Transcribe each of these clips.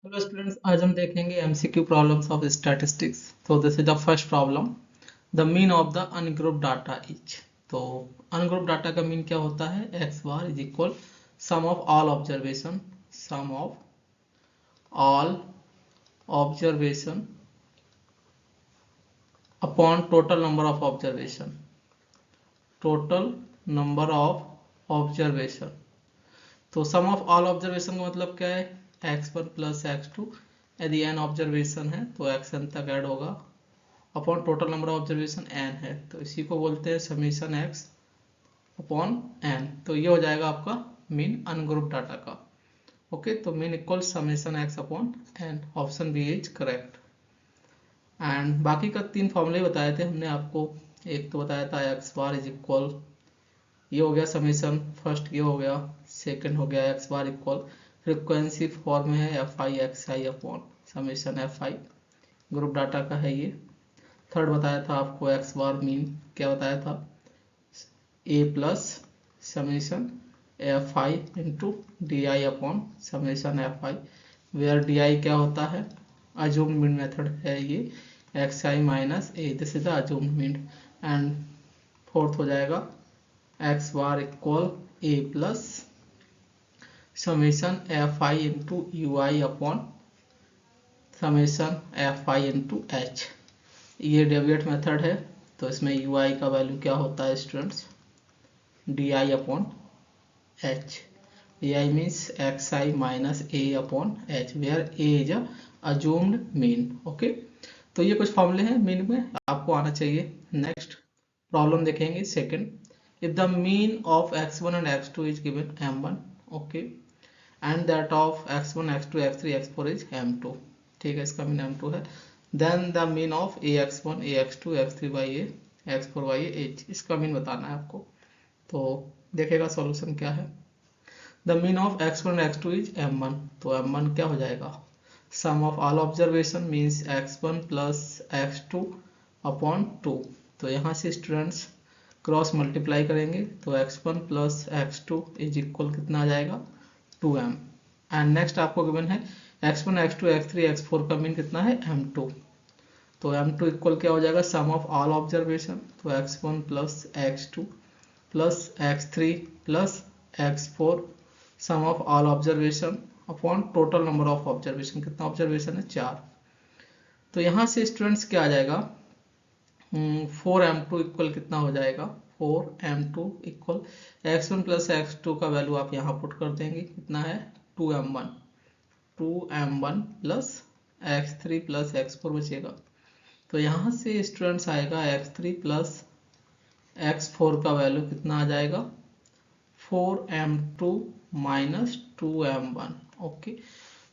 Hello students, आज हम देखेंगे एमसीक्यू प्रॉब्लम्स ऑफ स्टैटिस्टिक्स। तो this is the first problem. The mean of the ungroup data is. तो ungroup data का mean क्या होता है? X bar is equal sum of all observation, sum of all observation upon total number of observation, total number of observation. तो sum of all observation का मतलब क्या है? x1 plus x2। यदि n ऑब्जर्वेशन है तो xn तक add होगा upon total number of observation n है तो इसी को बोलते हैं समीशन x अपॉन n। तो ये हो जाएगा आपका मीन अनग्रुप डाटा का। ओके, तो mean equal summation x upon n। Option B is correct. And बाकी का तीन फॉर्मूले बताए थे हमने आपको। एक तो बताया था एक्स बार इज इक्वल, ये हो गया समीशन फर्स्ट, ये हो गया सेकंड, हो गया x bar equal frequency form में है F I x I upon summation F I, group data का है ये। थर्ड बताया था आपको एक्स बार मीन, क्या बताया था? A plus summation F I into D I upon summation F I, where D I क्या होता है? अजूम्ड मीन मेथड है ये, X I minus A, this is the assumed mean. And fourth हो जाएगा X bar equal A plus summation F I into U I upon summation F I into H. ये deviate method है तो इसमें you आई का value क्या होता है students? D I upon H. D I means X I minus A upon H, where A is assumed mean. Okay, तो ये कुछ फॉर्मूले हैं मीन में, आपको आना चाहिए। नेक्स्ट प्रॉब्लम देखेंगे second. If the mean of x1 and x2 is given m1, okay, and that of x1 x2 x3 x4 is m2, ठीक है, इसका मीन m2 है। Then the mean of ax1 ax2 x3 by a x4 by a h, इसका mean बताना है आपको। तो देखेगा सॉल्यूशन क्या है। The mean of x1 and x2 is m1, तो m1 क्या हो जाएगा? Sum of all observation means x1 plus x2 upon 2। तो यहाँ से स्टूडेंट्स क्रॉस मल्टीप्लाई करेंगे तो x1 plus x2 is equal कितना आ जाएगा? 2m। एंड नेक्स्ट आपको गिवन है x1 x2 x3 x4 का मीन कितना है? m2। तो m2 इक्वल क्या हो जाएगा? सम ऑफ ऑल ऑब्जर्वेशन, तो x1 plus x2 plus x3 plus x4 sum of all observation upon total number of observation. कितना ऑब्जर्वेशन है? 4। तो यहाँ से स्टूडेंट्स क्या आ जाएगा? 4m2 इक्वल कितना हो जाएगा? 4m2 equal x1 plus x2 का वैल्यू आप यहाँ पुट कर देंगे, कितना है? 2m1। 2m1 plus x3 plus x4 बचेगा। तो यहाँ से स्टूडेंट्स आएगा x3 प्लस x4 का वैल्यू कितना आ जाएगा? 4m2 minus 2m1। ओके,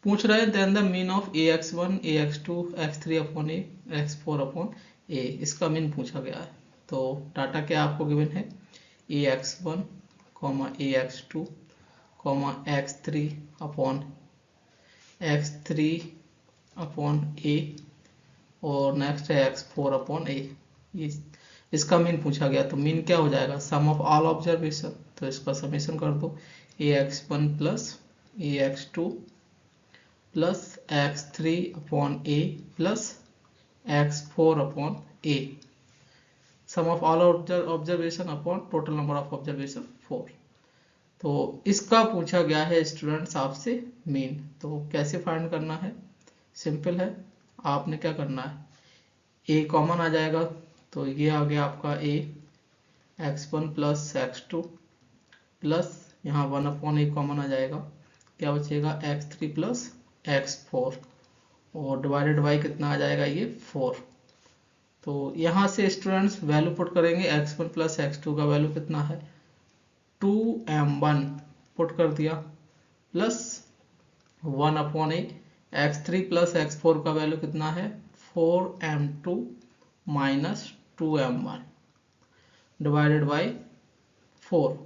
पूछ रहे हैं then the mean of ax1 ax2 x3 upon a x4 upon a, इसका मीन पूछा गया है। तो डाटा क्या आपको गिवन है? ax1 ax2 x3 upon x3 upon a और नेक्स्ट है x4 अपॉन a। इसका मीन पूछा गया, तो मीन क्या हो जाएगा? सम ऑफ ऑल ऑब्जर्वेशन, तो इसका समेशन कर दो ax1 plus ax2 plus x3 upon a plus x4 upon a, sum of all observation upon total number of observation 4। तो इसका पूछा गया है स्टूडेंट्स आपसे मीन। तो कैसे फाइंड करना है? सिंपल है, आपने क्या करना है, a कॉमन आ जाएगा तो ये आ गया आपका a, x1 plus x2 plus यहाँ 1 अपॉन a कॉमन आ जाएगा, क्या बचेगा? x3 प्लस x4 और डिवाइडेड बाई कितना आ जाएगा? ये 4। तो यहाँ से स्टूडेंट्स वैल्यू पुट करेंगे, x1 प्लस x2 का वैल्यू कितना है? 2m1 पुट कर दिया प्लस 1 अपॉन ए, x3 प्लस x4 का वैल्यू कितना है? 4m2 minus 2m1 divided by 4।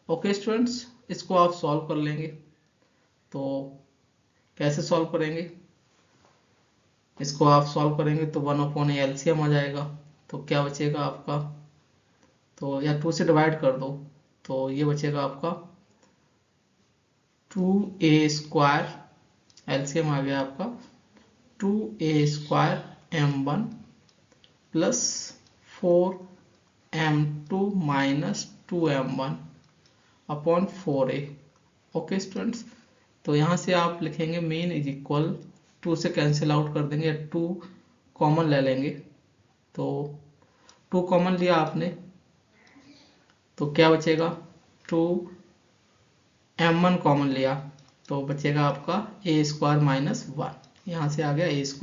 Okay students, इसको आप सॉल्व कर लेंगे। तो कैसे सॉल्व करेंगे? इसको आप सॉल्व करेंगे तो 1 अपॉन एलसीएम आ जाएगा, तो क्या बचेगा आपका? तो या 2 से डिवाइड कर दो तो ये बचेगा आपका 2a स्क्वायर एलसीएम आ गया आपका 2a² m1 + 4m2 - 2m1 upon 4a। Okay students, तो यहाँ से आप लिखेंगे मीन इज इक्वल 2 से कैंसिल आउट कर देंगे, 2 कॉमन ले लेंगे, तो 2 कॉमन लिया आपने तो क्या बचेगा, 2m1 कॉमन लिया तो बचेगा आपका a² - 1, यहाँ से आ गया a² -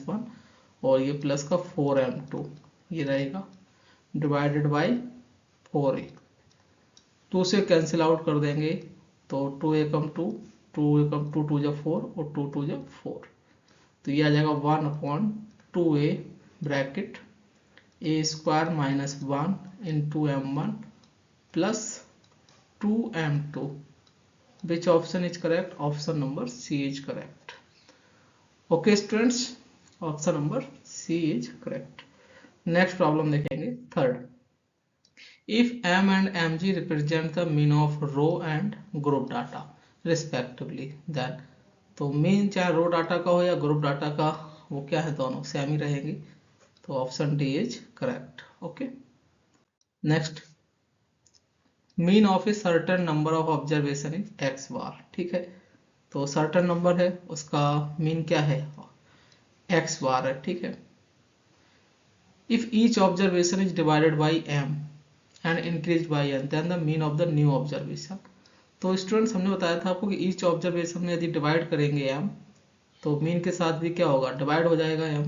1 और ये प्लस का 4m2 ये रहेगा डिवाइडेड बाई 4a। 2 से कैंसिल आउट कर देंगे तो 2 एकम 2, 2 एकम 2 2 जा 4 और 2 2 जा 4, तो ये आ जाएगा 1/2a bracket a² - 1 into m1 plus 2m2। Which option is correct? Option number C is correct. Okay students, option number C is correct. Next problem देखेंगे third. If m and mg represent the mean of row and group data respectively, then तो mean चाहे रो data का हो या group data का, वो क्या है, दोनों सेम ही रहेंगे, तो option D is correct. Okay, next, mean of a certain number of observation is X bar. ठीक है, तो सर्टेन नंबर है उसका मीन क्या है, एक्स बार है। ठीक है, if each observation is divided by m and increased by n then the mean of the new observation। तो स्टूडेंट्स हमने बताया था आपको कि ईच ऑब्जर्वेशन में यदि डिवाइड करेंगे m तो मीन के साथ भी क्या होगा, डिवाइड हो जाएगा m।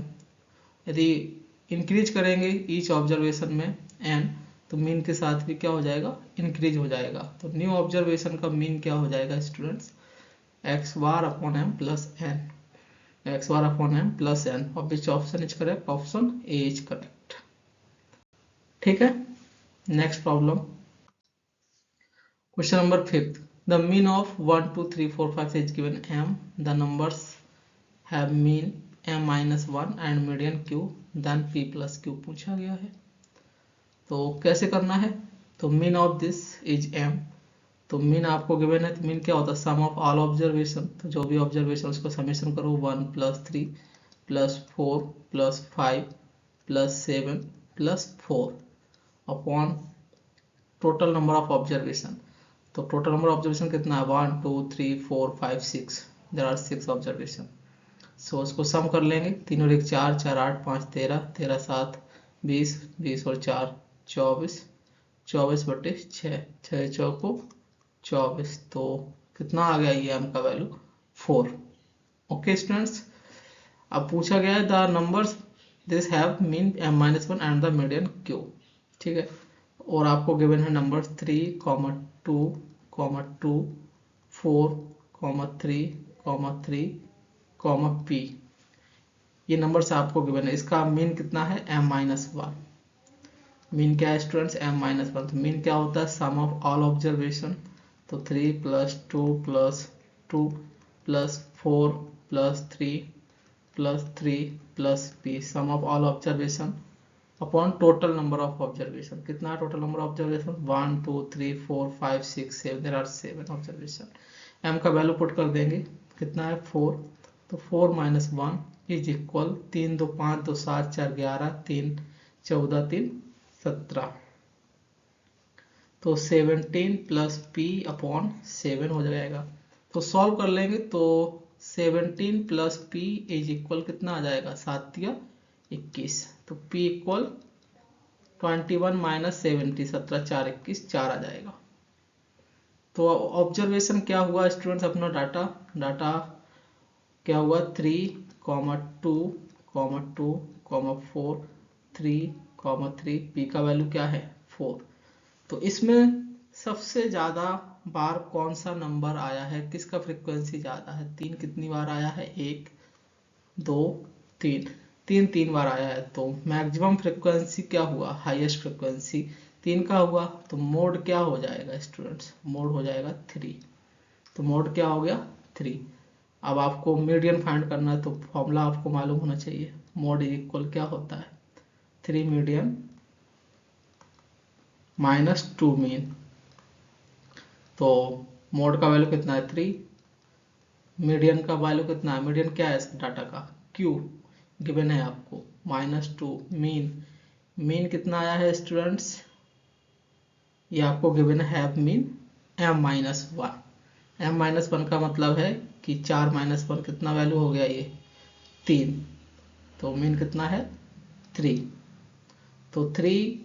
यदि इंक्रीज करेंगे ईच ऑब्जर्वेशन में n तो मीन के साथ भी क्या हो जाएगा, इंक्रीज हो जाएगा। तो न्यू ऑब्जर्वेशन का मीन क्या हो जाएगा students, x bar upon m plus n, x bar upon m plus n। और which option is correct? Option A is correct. ठीक है, next problem, question number 5th। The mean of 1 2 3 4 5 is given m, the numbers have mean m - 1 and median q, then p + q पूछा गया है। तो कैसे करना है, तो mean of this is m, तो मीन आपको गिवन है, तो मीन क्या होता है, सम ऑफ ऑल ऑब्जर्वेशन, तो जो भी ऑब्जर्वेशन उसको समेशन करो, 1 + 3 + 4 + 5 + 7 + 4 upon total number of observation. तो टोटल नंबर ऑब्जर्वेशन कितना है, 1 2 3 4 5 6, देयर आर 6 ऑब्जर्वेशन। सो उसको सम कर लेंगे, 3 और 1 4, 4 8 5 13, 13 7 20, 20 और 4 24, 24/6, 6 चौको 24, तो कितना आ गया ये m का वैल्यू 4। ओके स्टूडेंट्स, अब पूछा गया है the numbers this have mean m - 1 and the median q। ठीक है, और आपको गिवन है नंबर 3, 2, 2, 4, 3, 3, p। ये नंबर्स आपको गिवन है, इसका मीन कितना है, m - 1। मीन क्या है स्टूडेंट्स, m - 1। तो मीन क्या होता है, सम ऑफ ऑल ऑब्जर्वेशन, तो 3 + 2 + 2 + 4 + 3 + 3 + p, sum of all observation upon total number of observation. कितना total number of observation, 1 2 3 4 5 6 7, there are 7 observation. m का वैल्यू पुट कर देंगे, कितना है 4, तो 4 - 1 इज इक्वल 3 2 5 2 7 4 11 3 14 3 17, तो 17 + p अपॉन 7 हो जाएगा। तो सॉल्व कर लेंगे तो 17 + p इज इक्वल कितना आ जाएगा, 7 या 21, तो p इक्वल 21 - 70, 17 4 21 4 आ जाएगा। तो ऑब्जर्वेशन क्या हुआ स्टूडेंट्स, अपना डाटा क्या हुआ, 3, 2, 2, 4 3, 3, p का वैल्यू क्या है 4। तो इसमें सबसे ज्यादा बार कौन सा नंबर आया है, किसका फ्रीक्वेंसी ज्यादा है, 3 कितनी बार आया है, 1 2 3, 3 बार आया है। तो मैक्सिमम फ्रीक्वेंसी क्या हुआ, हाईएस्ट फ्रीक्वेंसी 3 का हुआ, तो मोड क्या हो जाएगा स्टूडेंट्स, मोड हो जाएगा 3। तो मोड क्या हो गया 3। अब आपको मीडियन फाइंड करना है, तो फॉर्मूला आपको मालूम होना चाहिए, मोड इज इक्वल क्या होता है, 3 मीडियन - 2 मीन। तो मोड का वैल्यू कितना है 3, मीडियन का वैल्यू कितना है, मीडियन क्या है इस डाटा का, क्यू गिवन है आपको, -2। मीन कितना आया है स्टूडेंट्स, ये आपको गिवन है मीन m-1। m-1 का मतलब है कि 4 - 1 कितना वैल्यू हो गया, ये 3। तो मीन कितना है 3। तो 3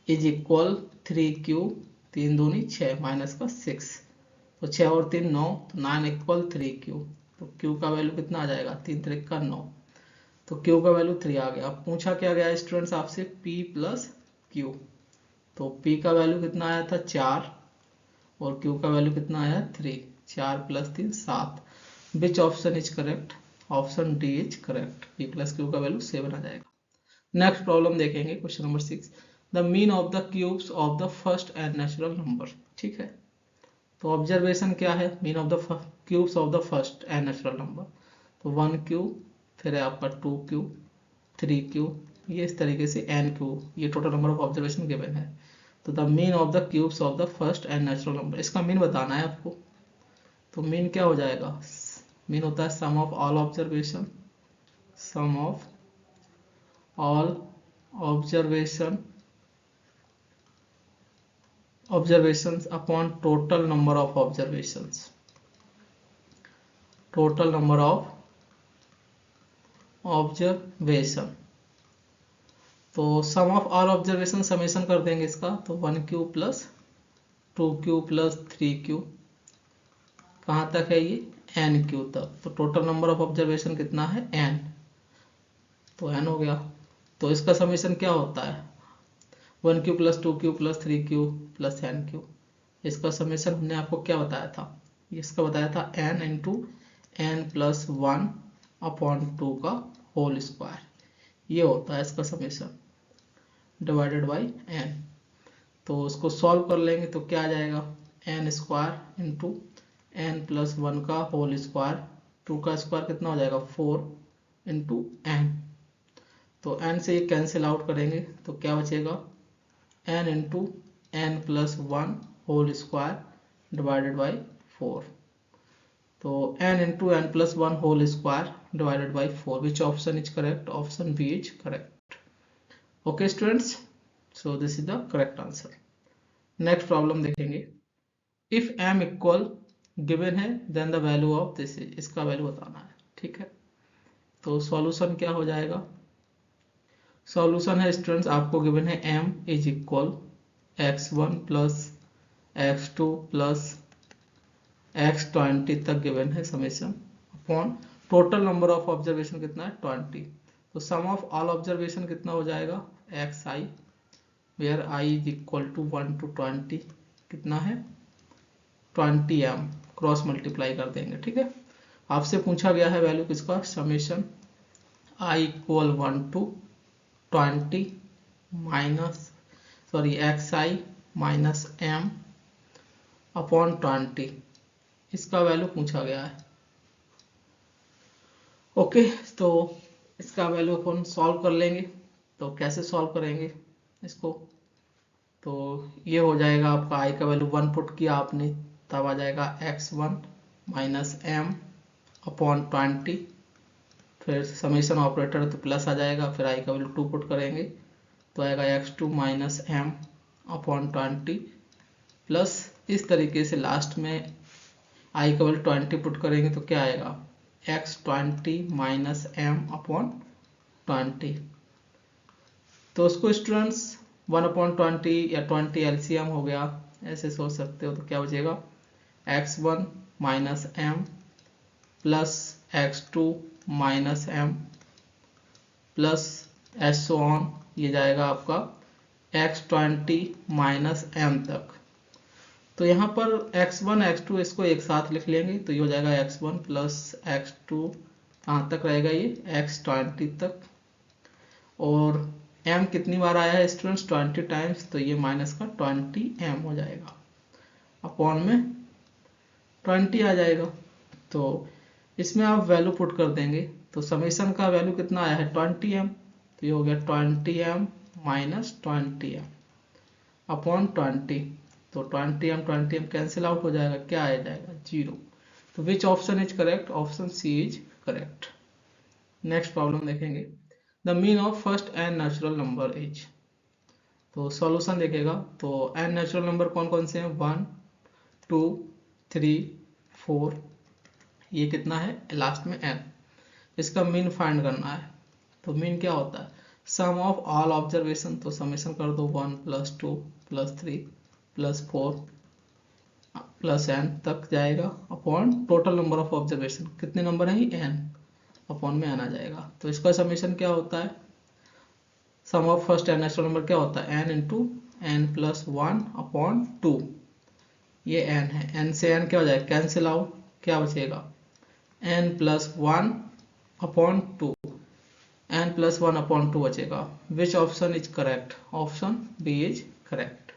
इज इक्वल 3q, 3 दूनी 6 माइनस का 6, तो 6 और 3 9, तो 9 इक्वल 3q। तो q का वैल्यू कितना आ जाएगा, 3 3 का 9, तो q का वैल्यू 3 आ गया। अब पूछा क्या गया स्टूडेंट्स आपसे, p प्लस q। तो p का वैल्यू कितना आया था 4 और q का वैल्यू कितना आया 3। 4 + 3 7। विच option is correct, option D is correct, p plus q का वैल्यू 7 आ जाएगा। नेक्स्ट प्रॉब्लम देखेंगे, question number 6। The mean of the cubes of the first and natural number. ठीक है, तो ऑब्जर्वेशन क्या है, mean of the cubes of the first and natural number. तो 1q, फिर है आपका 2q, 3q, ये इस तरीके से nq, ये total number of observation given है। तो the mean of the cubes of the first and natural number, इसका मीन बताना है आपको। तो मीन क्या हो जाएगा, मीन होता है sum of all observation, sum of all observations upon total number of observations, total number of observation। तो sum of all observation summation कर देंगे इसका, तो 1q plus 2q plus 3q, कहाँ तक है ये nq तक। तो टोटल नंबर ऑफ ऑब्जर्वेशन कितना है n, तो n हो गया। तो इसका समेशन क्या होता है, 1q plus 2q plus 3q plus nq। इसका समेशन हमने आपको क्या बताया था, इसका बताया था n into n plus 1 upon 2 का होल स्क्वायर, ये होता है इसका समेशन डिवाइडेड बाई n। तो उसको सॉल्व कर लेंगे तो क्या आ जाएगा, n square into n plus 1 का होल स्क्वायर, 2 का स्क्वायर कितना हो जाएगा 4 इंटू n। तो n से ये कैंसिल आउट करेंगे तो क्या बचेगा, n into n plus 1 whole square divided by 4। तो n into n plus 1 whole square divided by 4। Which option is correct, option B is correct. Okay students, so this is the correct answer. Next problem देखेंगे। If m equal given है then the value of this is, इसका value बताना है। ठीक है, तो solution क्या हो जाएगा, सॉल्यूशन है स्टूडेंट्स आपको गिवन है m is equal x1 plus x2 plus x20 तक गिवन है summation upon total number of observation कितना है 20। तो सम ऑफ ऑल ऑब्जर्वेशन कितना हो जाएगा xi, where i is equal to 1 to 20, कितना है 20m, क्रॉस मल्टीप्लाई कर देंगे। ठीक है, आपसे पूछा गया है वैल्यू किसका, summation i equal 1 to 20 minus xi minus m upon 20, इसका वैल्यू पूछा गया है। ओके, तो इसका वैल्यू अपन सॉल्व कर लेंगे। तो कैसे सॉल्व करेंगे इसको, तो ये हो जाएगा आपका i का वैल्यू 1 पुट किया आपने, तब आ जाएगा x1 माइनस m अपॉन 20, फिर समेशन ऑपरेटर तो प्लस आ जाएगा, फिर i का वैल्यू 2 पुट करेंगे तो आएगा x2 minus m upon 20 plus इस तरीके से लास्ट में i का वैल्यू 20 पुट करेंगे तो क्या आएगा x20 माइनस m अपॉन 20। तो उसको स्टूडेंट्स 1/20 या 20 एलसीएम हो गया, ऐसे सोच सकते हो। तो क्या बचेगा x1 minus m plus x2 minus m plus एसो ऑन, ये जाएगा आपका x20 माइनस m तक। तो यहाँ पर x1 x2 इसको एक साथ लिख लेंगे तो ये हो जाएगा x1 प्लस x2, कहाँ तक रहेगा ये x20 तक, और m कितनी बार आया है स्टूडेंट्स 20 टाइम्स, तो ये माइनस का 20m हो जाएगा, अपॉन में 20 आ जाएगा। तो इसमें आप वैल्यू पुट कर देंगे तो समेशन का वैल्यू कितना आया है 20m, तो ये हो गया 20m माइनस 20m अपॉन 20। तो 20m 20m कैंसिल आउट हो जाएगा, क्या आ जाएगा 0। तो which option is correct? Option C is correct. Next problem देखेंगे, the mean of first N natural number is. तो सॉल्यूशन देखेगा, तो एन नेचुरल नंबर कौन कौन से हैं? 1 2 3 4, ये कितना है लास्ट में n। इसका मीन फाइंड करना है। तो मीन क्या होता है? सम ऑफ ऑल ऑब्जर्वेशन, तो समेशन कर दो 1 + 2 + 3 + 4 + n तक जाएगा upon total number of observation, कितने नंबर हैं? n, अपॉन में n आ जाएगा। तो इसका समेशन क्या होता है? Sum of first N natural number क्या होता है? n × n + 1 अपॉन 2, ये n है। n से n क्या हो जाएगा? कैंसिल आउट, क्या बचेगा? n + 1 अपॉन 2, n + 1 अपॉन 2 बचेगा। Which option is correct? Option B is correct.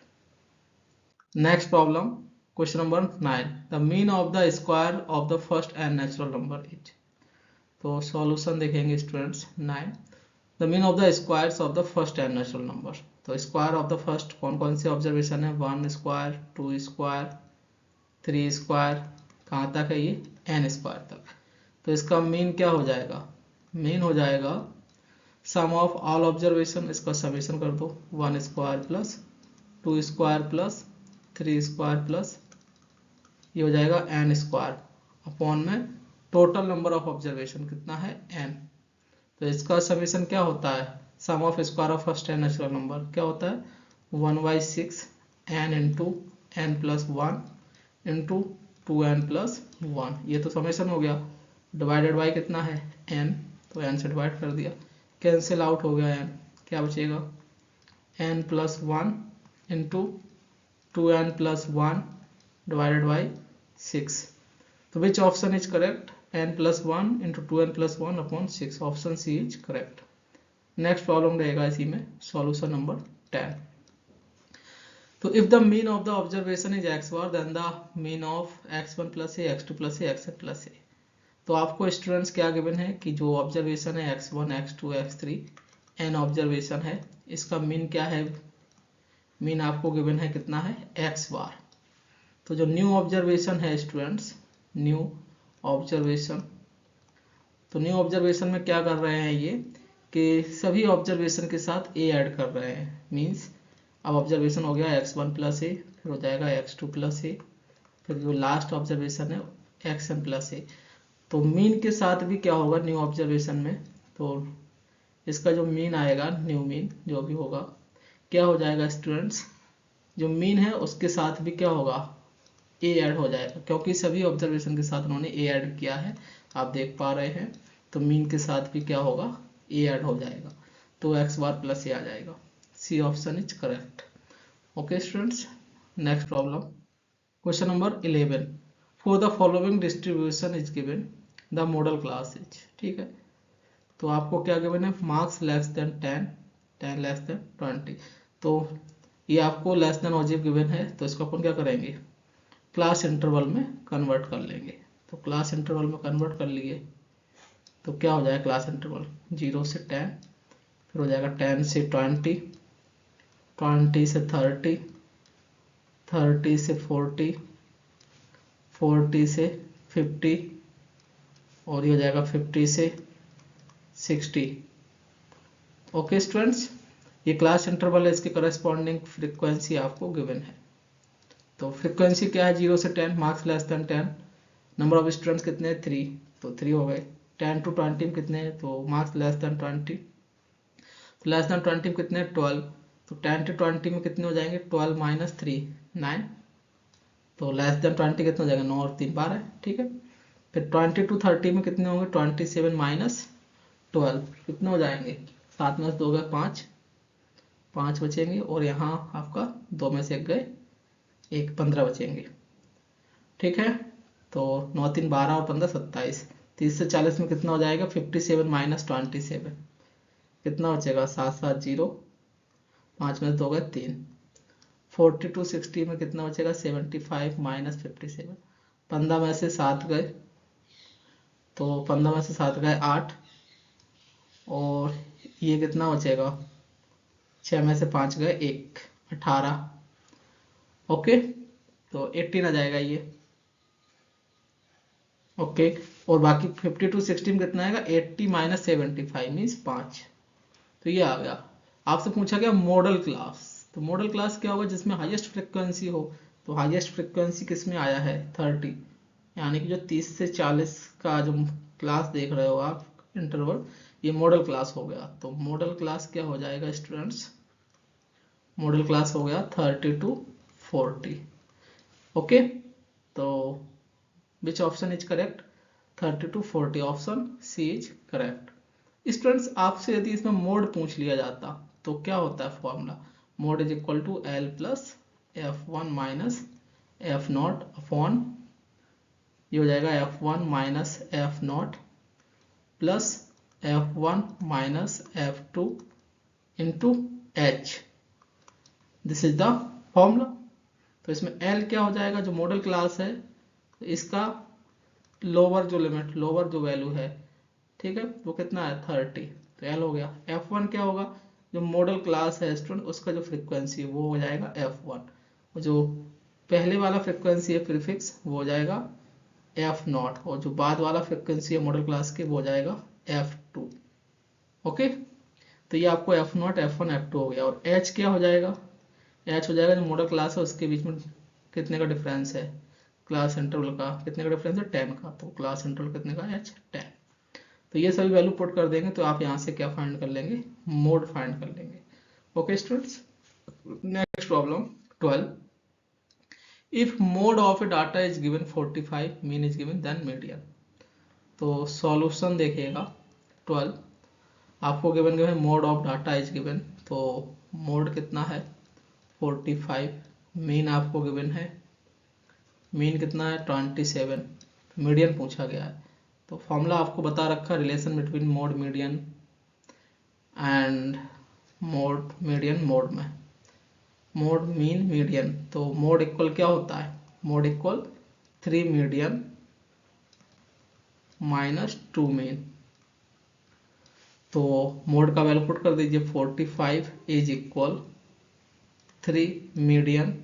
Next problem, question number 9, the mean of the square of the first N natural number is. तो solution देखेंगे students 9, the mean of the squares of the first N natural number. तो square of the first कौन कौन से observation है? 1 square, 2 square, 3 square, कहाँ तक है ये? n स्क्वायर तक। तो इसका मीन क्या हो जाएगा? मीन हो जाएगा सम ऑफ ऑल ऑब्जर्वेशन, इसका समेशन कर दो 1 स्क्वायर + 2 स्क्वायर + 3 स्क्वायर प्लस ये हो जाएगा n स्क्वायर अपॉन में टोटल नंबर ऑफ ऑब्जर्वेशन कितना है? n। तो इसका समेशन क्या होता है? Sum of square of first N natural number क्या होता है? 1/6 n × n + 1 × 2n + 1, ये तो समेशन हो गया। डिवाइडेड बाई कितना है? n, तो n से डिवाइड कर दिया, कैंसिल आउट हो गया n, क्या बचेगा? n + 1 × 2n + 1 divided by 6। तो which option is correct? n + 1 × 2n + 1 upon 6, option C is correct. Next problem रहेगा इसी में, सॉल्यूशन नंबर 10। तो if the mean of the observation is x bar, then the mean of x1 + a, x2 + a, xn + a। तो आपको students क्या given है कि जो ऑब्जर्वेशन है x1 x2 x3 n observation है, इसका मीन क्या है? मीन आपको गिवन है कितना है? x बार। तो जो न्यू ऑब्जर्वेशन है स्टूडेंट्स, न्यू ऑब्जर्वेशन, तो न्यू ऑब्जर्वेशन में क्या कर रहे हैं ये कि सभी ऑब्जर्वेशन के साथ a ऐड कर रहे हैं। मींस अब ऑब्जर्वेशन हो गया x1 + a, फिर हो जाएगा x2 + a, फिर जो लास्ट ऑब्जर्वेशन है xn + a। तो मीन के साथ भी क्या होगा न्यू ऑब्जर्वेशन में? तो इसका जो मीन आएगा, न्यू मीन जो भी होगा, क्या हो जाएगा स्टूडेंट्स? जो मीन है उसके साथ भी क्या होगा? ए ऐड हो जाएगा, क्योंकि सभी ऑब्जर्वेशन के साथ उन्होंने ए ऐड किया है, आप देख पा रहे हैं। तो मीन के साथ भी क्या होगा? ए ऐड हो जाएगा, तो x बार + a आ जाएगा। C option is correct. Okay students, next problem, question number 11, for the following distribution is given, the modal class is. ठीक है, तो आपको क्या गिवन है? मार्क्स <10, 10 <20। तो ये आपको <, ऑब्जेक्ट गिवन है, तो इसको अपन क्या करेंगे? क्लास इंटरवल में कन्वर्ट कर लेंगे। तो क्लास इंटरवल में कन्वर्ट कर लिए तो क्या हो जाएगा? क्लास इंटरवल 0 से 10, फिर हो जाएगा 10 से 20, 20 से 30, 30 से 40, 40 से 50, और ये हो जाएगा 50 से 60। ओके स्टूडेंट्स, ये क्लास इंटरवल है, इसके करस्पॉन्डिंग फ्रीक्वेंसी आपको गिवन है। तो फ्रीक्वेंसी क्या है? 0 से 10, मार्क्स <, 10, नंबर ऑफ स्टूडेंट्स कितने हैं? 3, तो 3 हो गए। 10 to 20 में कितने हैं? तो मार्क्स <, 20, तो <, में कितने हैं? 12, तो 10 to 20 में कितने हो जाएंगे? 12 - 3 9, तो <, 20 कितने हो जाएगा? 9 और 3 12, ठीक है। फिर 20 to 30 में कितने होंगे? 27 - 12 कितने हो जाएंगे? 7 में से 2 गए 5, 5 बचेंगे, और यहाँ आपका 2 में से 1 गए 1, 15 बचेंगे, ठीक है। तो 9 3 12 और 15 27, 30 से 40 में कितना हो जाएगा? 57 - 27 कितना बचेगा? 7 7 0, 5 में से 2 गए 3। 40 to 60 में कितना बचेगा? 75 - 57, 15 में से 7 गए, तो 15 में से 7 गए 8, और ये कितना बचेगा? 6 में से 5 गए 1, 18। ओके, तो 18 आ जाएगा ये। ओके। और बाकी 50 to 60 में कितना आएगा, 80 माइनस 75 मीन्स 5। तो ये आ गया। आपसे पूछा गया मॉडल क्लास, तो मॉडल क्लास क्या होगा, जिसमें हाईएस्ट फ्रिक्वेंसी हो। तो हाईएस्ट फ्रिक्वेंसी किस में आया है, 30, यानी कि जो 30 से 40 का जो क्लास देख रहे हो आप इंटरवल, ये मॉडल क्लास हो गया। तो मॉडल क्लास क्या हो जाएगा स्टूडेंट्स, मॉडल क्लास हो गया 30 to 40। ओके, तो which option is correct, 30 to 40, option C is correct. Students आपसे यदि इसमें मोड पूछ लिया जाता तो क्या होता है formula, mode is equal to L plus F one minus F not upon, ये हो जाएगा F one minus F not plus F one minus F two into H, this is the formula. तो इसमें एल क्या हो जाएगा, जो model class है इसका लोअर जो लिमिट, लोअर जो वैल्यू है, ठीक है, वो कितना है 30, तो एल हो गया। एफ वन क्या होगा, जो मॉडल क्लास है स्टूडेंट उसका जो फ्रीक्वेंसी है वो हो जाएगा एफ वन, जो पहले वाला फ्रीक्वेंसी है प्रीफिक्स वो हो जाएगा एफ नॉट, और जो बाद वाला फ्रीक्वेंसी है मॉडल क्लास के वो हो जाएगा एफ टू। ओके, तो ये आपको F not F one F two हो गया। और एच क्या हो जाएगा, एच हो जाएगा जो मॉडल क्लास है उसके बीच में कितने का डिफरेंस है, क्लास इंटरवल का कितने का डिफरेंस है, 10 का, तो क्लास इंटरवल कितने का, एच 10। तो ये सभी वैल्यू पुट कर देंगे तो आप यहाँ से क्या फाइंड कर लेंगे, मोड फाइंड कर लेंगे। Okay students, next problem 12, if mode of A data is given 45, mean is given, then median. तो सॉल्यूशन देखिएगा 12, आपको गिवन है mode of data is given, तो मोड कितना है 45, मीन आपको गिवन है, मीन कितना है 27, मीडियन पूछा गया है। तो फॉर्मूला आपको बता रखा, relation between mode median and mode median, mode में मोड मीन मीडियन, तो मोड इक्वल क्या होता है, mode equal 3 median minus 2 mean. तो मोड का वैल्यू पुट कर दीजिए, 45 is equal 3 median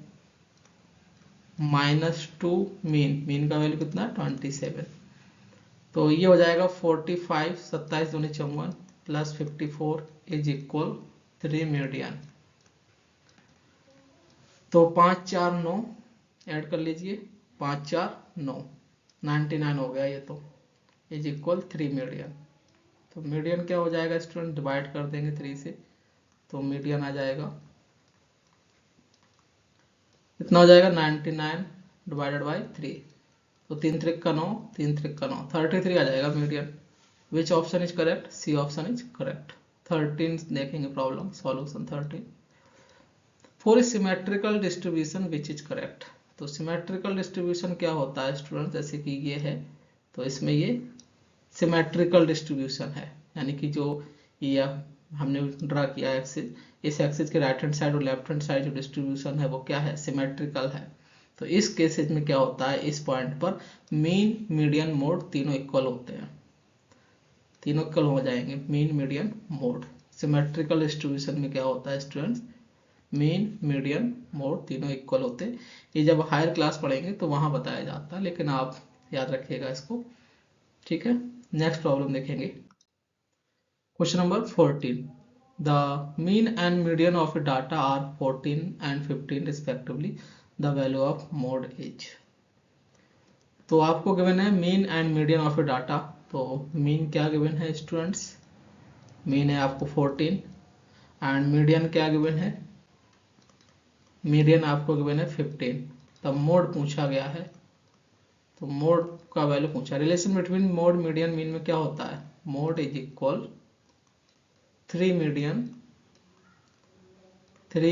minus 2 mean, mean का वैल्यू कितना है 27। तो ये हो जाएगा 45, 27 दूनी 54 प्लस 54 इज इक्वल 3 मीडियन। तो 5 4 9 ऐड कर लीजिए, 5 4 9, 99 हो गया ये, तो इज इक्वल 3 मीडियन। तो मीडियन क्या हो जाएगा स्टूडेंट, डिवाइड कर देंगे 3 से, तो मीडियन आ जाएगा, कितना हो जाएगा 99 डिवाइडेड बाई 3, तो 3 3 का 9, 3 3 का 9, 33 आ जाएगा median. Which option is correct, C option is correct. 13 देखेंगे problem solution 13, for symmetrical distribution which is correct. तो सिमेट्रिकल डिस्ट्रीब्यूशन क्या होता है स्टूडेंट, जैसे कि ये है, तो इसमें ये सिमेट्रिकल डिस्ट्रीब्यूशन है, यानी कि जो ये हमने ड्रा किया एक्सिस, इस एक्सिस के राइट हैंड साइड और लेफ्ट हैंड साइड जो डिस्ट्रीब्यूशन है वो क्या है, सिमेट्रिकल है। तो इस केसेस में क्या होता है, इस पॉइंट पर मीन मीडियन मोड तीनों इक्वल होते हैं, तीनों इक्वल हो जाएंगे, mean median mode. Symmetrical distribution में क्या होता है स्टूडेंट्स, मीन मीडियन मोड तीनों इक्वल होते हैं। ये जब हायर क्लास पढ़ेंगे तो वहां बताया जाता है, लेकिन आप याद रखिएगा इसको, ठीक है। नेक्स्ट प्रॉब्लम देखेंगे, question number 14, the mean and median of data are 14 and 15 respectively, the value of mode is. तो आपको गिवन है mean and median of data, तो मीन क्या गिवन है स्टूडेंट्स, मीन है आपको 14 एंड मीडियन क्या गिवन है, मीडियन आपको गिवन है 15। तब मोड पूछा गया है, तो मोड का वैल्यू पूछा, relation between mode median mean में क्या होता है, mode is equal 3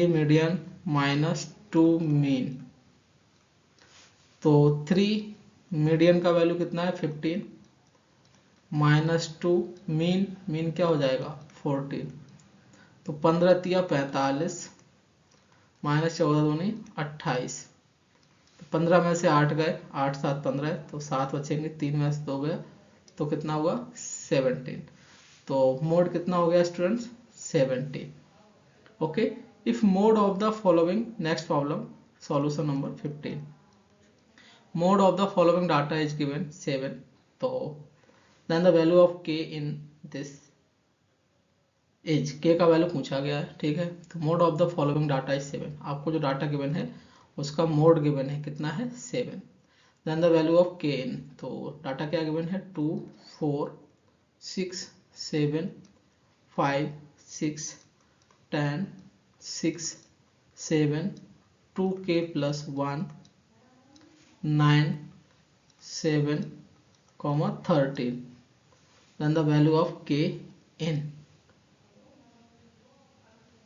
median minus 2 mean. तो 3 मीडियन का वैल्यू कितना है 15 माइनस 2 मीन, मीन क्या हो जाएगा 14, तो 15 तिया 45 माइनस 14 दूनी 28, 15 में से 8 गए, 8 7 15, तो 7 बचेंगे, 3 में से 2 गया, तो कितना हुआ 17। तो मोड कितना हो गया students 17। Okay, if mode of the following, next problem solution number 15, mode of the following data is given 7, तो then the value of k in this is, k का वैल्यू पूछा गया है, ठीक है। तो mode of the following data is 7, आपको जो डाटा गिवन है उसका मोड गिवन है कितना है 7, then the value of k in, तो डाटा क्या गिवन है 2 4 6 7 5 6 10 6 7 2k plus 1 9 7 13, then the value of k in,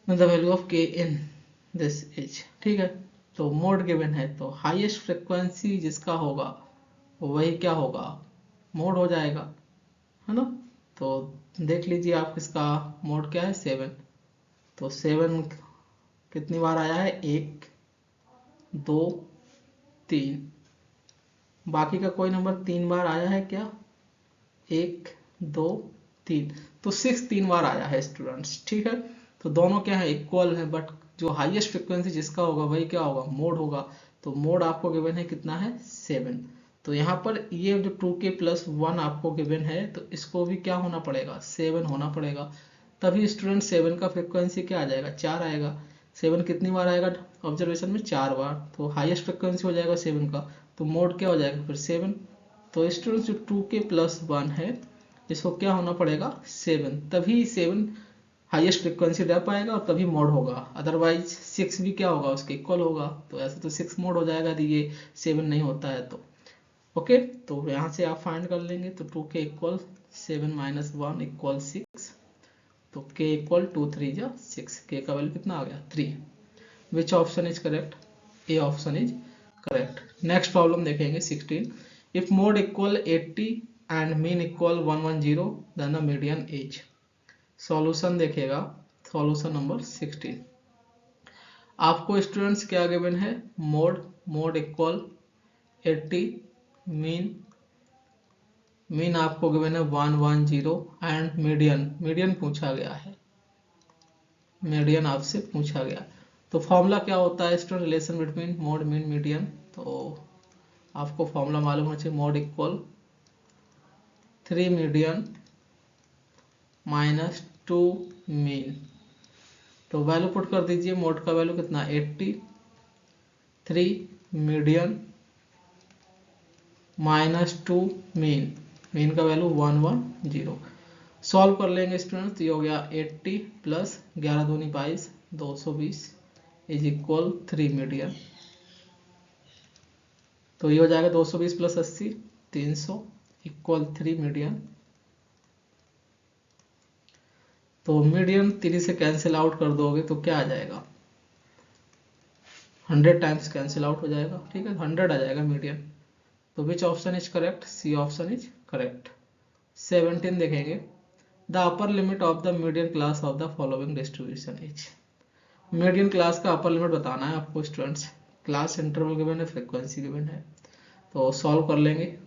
then the value of k in this is, ठीक है। तो मोड गिवन है, तो हाईएस्ट फ्रिक्वेंसी जिसका होगा वही क्या होगा मोड हो जाएगा, है ना। तो देख लीजिए आप किसका मोड क्या है 7, तो 7 कितनी बार आया है 1 2 3, बाकी का कोई नंबर 3 बार आया है क्या 1 2 3, तो 6 3 बार आया है स्टूडेंट्स, ठीक है। तो दोनों क्या है इक्वल है, बट जो हाईएस्ट फ्रिक्वेंसी जिसका होगा वही क्या होगा मोड होगा। तो मोड आपको गिवन है कितना है 7, तो यहाँ पर ये जो 2k plus 1 आपको गिवन है तो इसको भी क्या होना पड़ेगा 7 होना पड़ेगा, तभी स्टूडेंट 7 का फ्रिक्वेंसी क्या आ जाएगा 4 आएगा। 7 कितनी बार आएगा ऑब्जर्वेशन में 4 बार, तो हाईएस्ट फ्रिक्वेंसी हो जाएगा 7 का, तो मोड क्या हो जाएगा फिर 7। तो स्टूडेंट जो 2k plus 1 है इसको क्या होना पड़ेगा 7, तभी 7 हाईएस्ट फ्रिक्वेंसी रह पाएगा और तभी मोड होगा, अदरवाइज 6 भी क्या होगा उसके इक्वल होगा। तो ऐसे तो 6 मोड हो जाएगा यदि ये 7 नहीं होता है तो। ओके, तो यहाँ से आप फाइंड कर लेंगे, तो 2k इक्वल 7 - 1 इक्वल 6, तो k इक्वल 2 3 जा 6, k का वैल्यू कितना आ गया 3। Which option is correct, A option is correct. Next problem देखेंगे 16, if mode equal 80 and mean equal 110 then the median is. Solution देखेगा, सॉल्यूशन नंबर 16, आपको स्टूडेंट्स क्या गिवन है मोड इक्वल 80, मीन आपको गिवन है 110 एंड मीडियन पूछा गया है, मीडियन आपसे पूछा गया। तो फॉर्मूला क्या होता है student relation between mode mean median, तो आपको फॉर्मूला मालूम होना चाहिए मोड इक्वल 3 मीडियन -2 मीन। तो वैल्यू पुट कर दीजिए, मोड का वैल्यू कितना 80, 3 मीडियन -2 मीन का वैल्यू 110। सॉल्व कर लेंगे स्टूडेंट, तो ये हो गया 80 प्लस 11 दूनी 22 220 इज इक्वल 3 मीडियन। तो ये हो जाएगा 220 प्लस 80 300 इक्वल 3 मीडियन। तो मीडियन 3 से कैंसिल आउट कर दोगे तो क्या आ जाएगा 100 टाइम्स कैंसिल आउट हो जाएगा, ठीक है 100 आ जाएगा मीडियन। तो which option is correct, C option is correct. 17 देखेंगे, the upper limit of the median class of the following distribution is. Median class का अपर लिमिट बताना है आपको स्टूडेंट्स, क्लास इंटरवल गिवन है, फ्रीक्वेंसी गिवन है, तो solve कर लेंगे।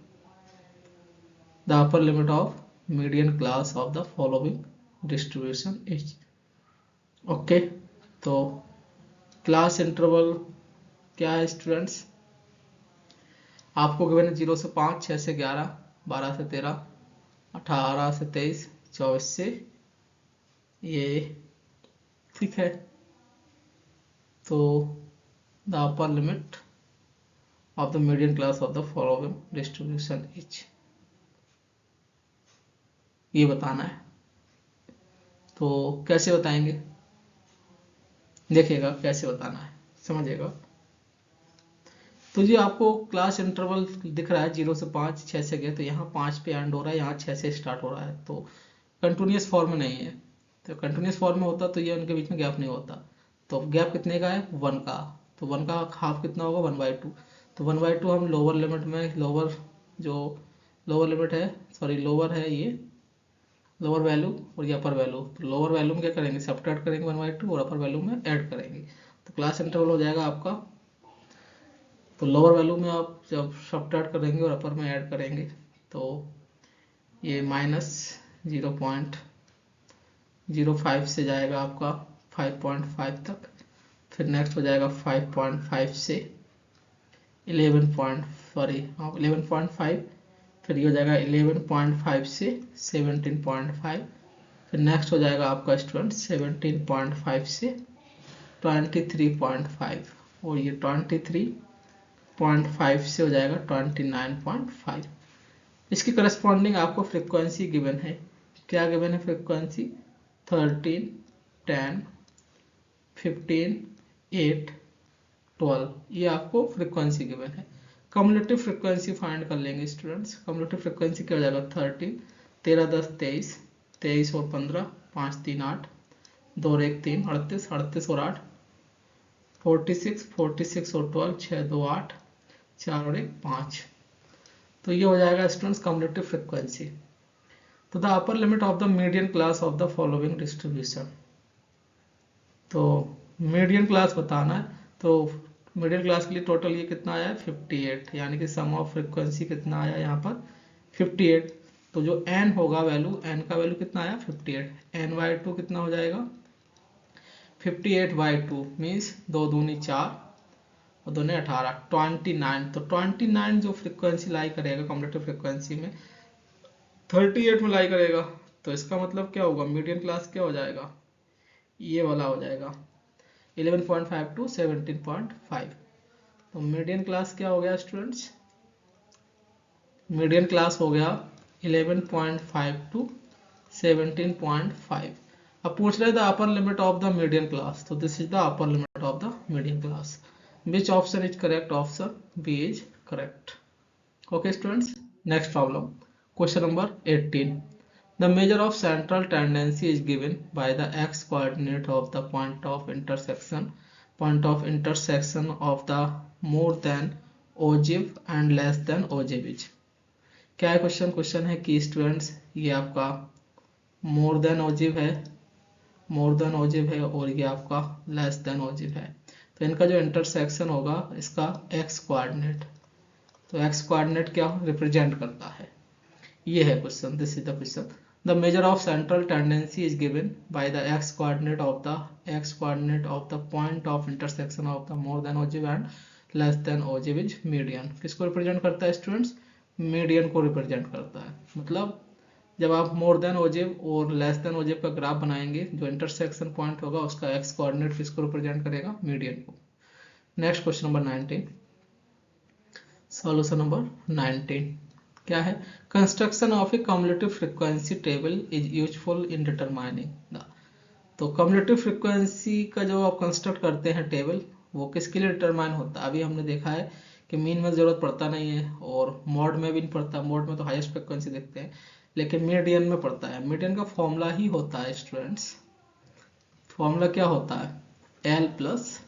The upper limit of median class of the following distribution is. Okay, तो क्लास इंटरवल क्या है स्टूडेंट्स, आपको गिवन है 0 से 5, 6 से 11, 12 से 13, 18 से 23, 24 से ये, ठीक है। तो the upper limit of the median class of the following distribution is, ये बताना है। तो कैसे बताएंगे, देखिएगा कैसे बताना है, समझिएगा। तो जी आपको क्लास इंटरवल दिख रहा है 0 से 5, 6 से गए, तो यहाँ 5 पे एंड हो रहा है, यहाँ 6 से स्टार्ट हो रहा है, तो कंटिन्यूस फॉर्म में नहीं है। तो कंटिन्यूस फॉर्म में होता तो ये उनके बीच में गैप नहीं होता। तो गैप कितने का है 1 का, तो 1 का हाफ कितना होगा 1/2। तो 1/2 हम लोअर लिमिट में, लोअर लिमिट है, सॉरी लोअर है ये लोअर वैल्यू और ये अपर वैल्यू, तो लोअर वैल्यू में क्या करेंगे सब्ट्रैक्ट करेंगे 1/2 और अपर वैल्यू में ऐड करेंगे, तो क्लास इंटरवल हो जाएगा आपका। तो लोअर वैल्यू में आप जब सब्ट्रैक्ट करेंगे और अपर में ऐड करेंगे तो ये -0.05 से जाएगा आपका 5.5 तक, फिर नेक्स्ट हो जाएगा 5.5 से 11.5, फिर ये हो जाएगा 11.5 से 17.5, फिर नेक्स्ट हो जाएगा आपका स्टूडेंट 17.5 से 23.5, और ये 23.5 से हो जाएगा 29.5। इसकी करस्पॉन्डिंग आपको फ्रीक्वेंसी गिवन है। क्या गिवन है फ्रीक्वेंसी? 13, 10, 15, 8, 12, ये आपको फ्रीक्वेंसी गिवन है। कम्युलेटिव फ्रीक्वेंसी फाइंड कर लेंगे स्टूडेंट्स। कम्युलेटिव फ्रीक्वेंसी क्या हो जाएगा? 13, 13 10 23, 23 और 15, 5 3 8, 2 और 1 3, 38, 38 और 8, 46, 46 और 12, 6 2 8, 4 और 1 5। तो ये हो जाएगा स्टूडेंट्स कम्युलेटिव फ्रीक्वेंसी। तो the upper limit of the median class of the following distribution. तो मीडियन क्लास बताना है, तो मीडियन क्लास के लिए टोटल ये कितना आया है? 58, यानी कि सम ऑफ फ्रीक्वेंसी कितना आया यहाँ पर? 58। तो जो n होगा वैल्यू, n का वैल्यू कितना आया? 58। n/2 कितना हो जाएगा? 58/2 मीन्स 2 दूनी 4 और 2 ने 18, 29। तो 29 जो फ्रीक्वेंसी लाई करेगा कम्युलेटिव फ्रीक्वेंसी में 38 में लाई करेगा, तो इसका मतलब क्या होगा? मीडियन क्लास क्या हो जाएगा? ये वाला हो जाएगा 11.5 to 17.5। तो मीडियन क्लास क्या हो गया स्टूडेंट्स? मीडियन क्लास हो गया 11.5 to 17.5। अब पूछ रहे the upper limit of the median class, तो this is the upper limit of the median class. Which option is correct? Option B is correct. Okay students, next problem, question number 18। The measure of central tendency is given by the x coordinate of the point of intersection of the more than ogive and less than ogive is। क्या है question? Question है कि students ये आपका मोर than ओजिव है, और ये आपका लेस देन ओजिव है। तो इनका जो इंटरसेक्शन होगा इसका एक्स कोऑर्डिनेट, तो एक्स कोऑर्डिनेट क्या रिप्रेजेंट करता है? ये है question, this is the question. The measure of central tendency is given by the x coordinate of the point of intersection of the more than ogive and less than ogive is median। किसको represent करता है students? Median को represent करता है। मतलब जब आप मोर than ओजिव और लेस देन ओजिव का ग्राफ बनाएंगे, जो इंटरसेक्शन पॉइंट होगा उसका एक्स कोऑर्डिनेट किसको रिप्रेजेंट करेगा? मीडियन को। Next question number 19, solution number 19 क्या है? Construction of A cumulative frequency table is useful in determining the. तो कम्युलेटिव फ्रीक्वेंसी का जो आप कंस्ट्रक्ट करते हैं टेबल, वो किसके लिए डिटरमाइन होता है? अभी हमने देखा है कि मीन में जरूरत पड़ता नहीं है और मॉड में भी नहीं पड़ता। मॉड में तो हाईएस्ट फ्रीक्वेंसी देखते हैं, लेकिन मीडियन में पड़ता है। मीडियन का फॉर्मूला ही होता है स्टूडेंट्स, फॉर्मूला क्या होता है? L plus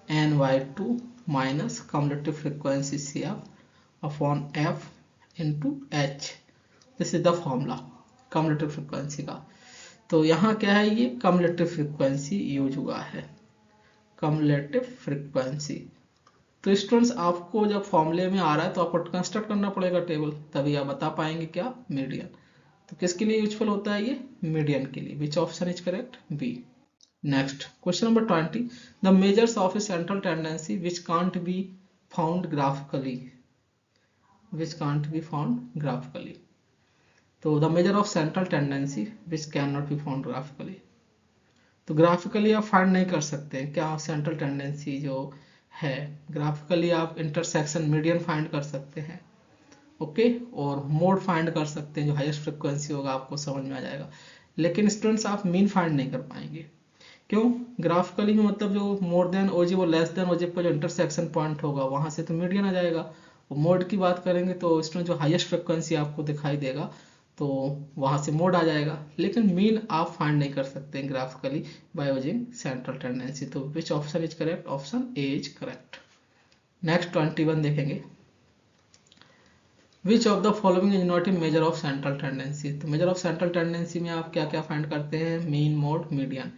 n/2 minus cumulative frequency CF upon F into H। This is the formula cumulative frequency का। तो यहाँ क्या है? ये कम्युलेटिव फ्रीक्वेंसी यूज हुआ है, कम्युलेटिव फ्रीक्वेंसी। तो स्टूडेंट्स आपको जब फॉर्मूले में आ रहा है तो आपको कंस्ट्रक्ट करना पड़ेगा टेबल, तभी आप बता पाएंगे क्या? मीडियन। तो किसके लिए यूजफुल होता है ये? मीडियन के लिए। Which option is correct? B. Next question number 20। The measures of a central tendency which can't be found graphically, which can't be found graphically। तो the measure of central tendency which cannot be found graphically। तो graphically आप find नहीं कर सकते हैं क्या central tendency जो है? ग्राफिकली आप इंटरसेक्शन मीडियन फाइंड कर सकते हैं, ओके, और मोड फाइंड कर सकते हैं, जो हाईएस्ट फ्रिक्वेंसी होगा आपको समझ में आ जाएगा। लेकिन स्टूडेंट्स आप मीन फाइंड नहीं कर पाएंगे। क्यों? ग्राफिकली में मतलब जो मोर देन ओजिव और लेस देन ओजिव का जो इंटरसेक्शन पॉइंट होगा वहां से तो मीडियन आ जाएगा। मोड की बात करेंगे तो इसमें जो हाईएस्ट फ्रिक्वेंसी आपको दिखाई देगा तो वहां से मोड आ जाएगा, लेकिन मीन आप फाइंड नहीं कर सकते graphically by using central tendency. तो which option is correct? Option A is correct. Next 21 देखेंगे। Which of the following is not a measure of central tendency. तो मेजर ऑफ सेंट्रल टेंडेंसी में आप क्या क्या फाइंड करते हैं? Mean, mode, median.